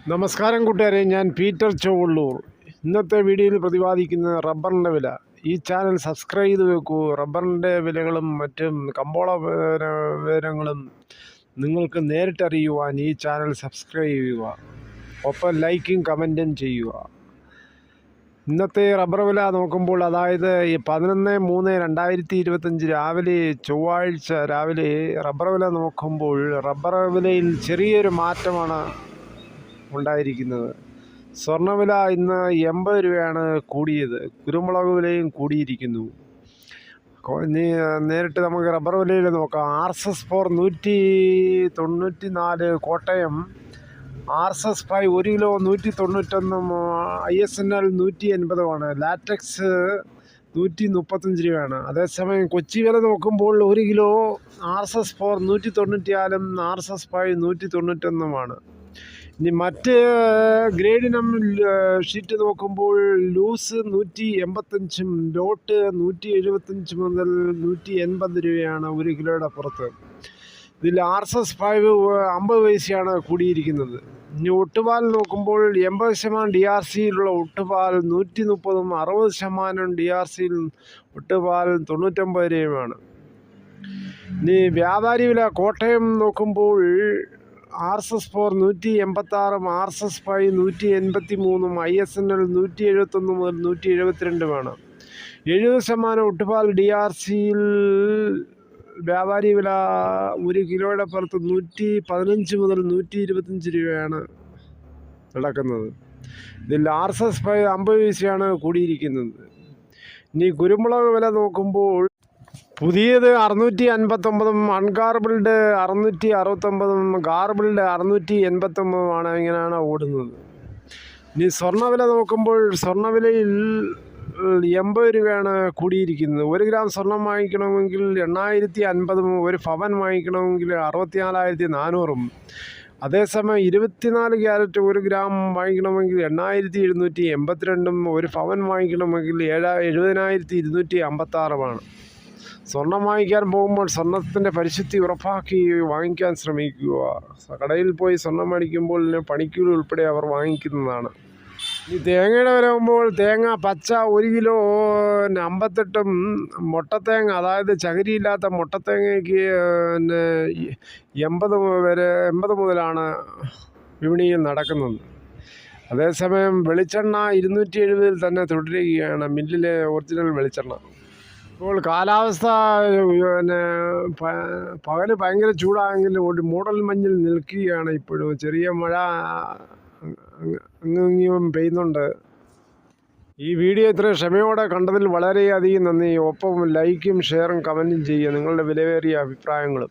നമസ്കാരം കൂട്ടുകാരെ, ഞാൻ പീറ്റർ ചോവള്ളൂർ. ഇന്നത്തെ വീഡിയോയിൽ പ്രതിപാദിക്കുന്ന റബ്ബറിൻ്റെ വില. ഈ ചാനൽ സബ്സ്ക്രൈബ് ചെയ്ത് വെക്കൂ. റബ്ബറിൻ്റെ വിലകളും മറ്റും കമ്പോള വിവരങ്ങളും നിങ്ങൾക്ക് നേരിട്ടറിയുവാൻ ഈ ചാനൽ സബ്സ്ക്രൈബ് ചെയ്യുക. ഒപ്പം ലൈക്കും കമൻറ്റും ചെയ്യുക. ഇന്നത്തെ റബ്ബർ വില നോക്കുമ്പോൾ, അതായത് 11/3/2025 രാവിലെ, ചൊവ്വാഴ്ച രാവിലെ റബ്ബർ വില നോക്കുമ്പോൾ റബ്ബർ വിലയിൽ ചെറിയൊരു മാറ്റമാണ് ഉണ്ടായിരിക്കുന്നത്. സ്വർണ്ണവില ഇന്ന് 80 രൂപയാണ് കൂടിയത്. കുരുമുളക് വിലയും കൂടിയിരിക്കുന്നു. നേരിട്ട് നമുക്ക് റബ്ബർ വിലയിൽ നോക്കാം. RSS 4 194 Kottayam, RSS 5 1 kilo 191, ISNL 180, latex 135 രൂപയാണ്. അതേസമയം കൊച്ചി വില നോക്കുമ്പോൾ 1 കിലോ RSS 4 194, RSS 5 191. ഇനി മറ്റ് ഗ്രേഡിനം ഷീറ്റ് നോക്കുമ്പോൾ ലൂസ് 185, ലോട്ട് 175 മുതൽ 180 രൂപയാണ് 1 കിലോയുടെ പുറത്ത്. ഇതിൽ RSS 5 50 പൈസയാണ് കൂടിയിരിക്കുന്നത്. ഇനി ഒട്ടുപാൽ നോക്കുമ്പോൾ 80% DRCയിലുള്ള ഒട്ടുപാൽ 130, 60% DRCയിൽ ഒട്ടുപാൽ 99 രൂപയാണ്. ഇനി വ്യാപാരി വില കോട്ടയം നോക്കുമ്പോൾ RSS 4 186, RSS 5 183, ISNL 171 മുതൽ 172 70% ഒട്ടുപാൽ DRCയിൽ വ്യാപാരി വില 1 കിലോയുടെ പുറത്ത് 115 മുതൽ 125 രൂപയാണ് നടക്കുന്നത്. ഇതിൽ RSS 5 50 പൈസയാണ് കൂടിയിരിക്കുന്നത്. ഇനി കുരുമുളക് വില നോക്കുമ്പോൾ പുതിയത് 659, അൺഗാർബിൾഡ് 669, ഗാർബിൾഡ് 689 ഇങ്ങനെയാണ് ഓടുന്നത്. ഇനി സ്വർണ്ണവില നോക്കുമ്പോൾ സ്വർണ്ണവിലയിൽ 80 രൂപയാണ് കൂടിയിരിക്കുന്നത്. 1 ഗ്രാം സ്വർണം വാങ്ങിക്കണമെങ്കിൽ 8050, ഒരു പവൻ വാങ്ങിക്കണമെങ്കിൽ 64,400. അതേസമയം 24 ക്യാരറ്റ് 1 ഗ്രാം വാങ്ങിക്കണമെങ്കിൽ 8782, ഒരു പവൻ വാങ്ങിക്കണമെങ്കിൽ 70,256. സ്വർണം വാങ്ങിക്കാൻ പോകുമ്പോൾ സ്വർണത്തിൻ്റെ പരിശുദ്ധി ഉറപ്പാക്കി വാങ്ങിക്കാൻ ശ്രമിക്കുക. കടയിൽ പോയി സ്വർണം മേടിക്കുമ്പോൾ പണിക്കൂലി ഉൾപ്പെടെ അവർ വാങ്ങിക്കുന്നതാണ്. ഈ തേങ്ങയുടെ വില ആകുമ്പോൾ തേങ്ങ പച്ച 1 കിലോ 58, മുട്ടത്തേങ്ങ, അതായത് ചകിരിയില്ലാത്ത മുട്ടത്തേങ്ങയ്ക്ക് 80 മുതലാണ് വിപണിയിൽ നടക്കുന്നത്. അതേസമയം വെളിച്ചെണ്ണ 270 തന്നെ തുടരുകയാണ്, മില്ലിലെ ഒറിജിനൽ വെളിച്ചെണ്ണ. ഇപ്പോൾ കാലാവസ്ഥ പകല് ഭയങ്കര ചൂടാണെങ്കിലും മൂടൽ മഞ്ഞിൽ നിൽക്കുകയാണ്. ഇപ്പോഴും ചെറിയ മഴ അങ്ങും പെയ്യുന്നുണ്ട്. ഈ വീഡിയോ ഇത്ര ക്ഷമയോടെ കണ്ടതിൽ വളരെയധികം നന്ദി. ഒപ്പം ലൈക്കും ഷെയറും കമൻറ്റും ചെയ്യുക നിങ്ങളുടെ വിലയേറിയ അഭിപ്രായങ്ങളും.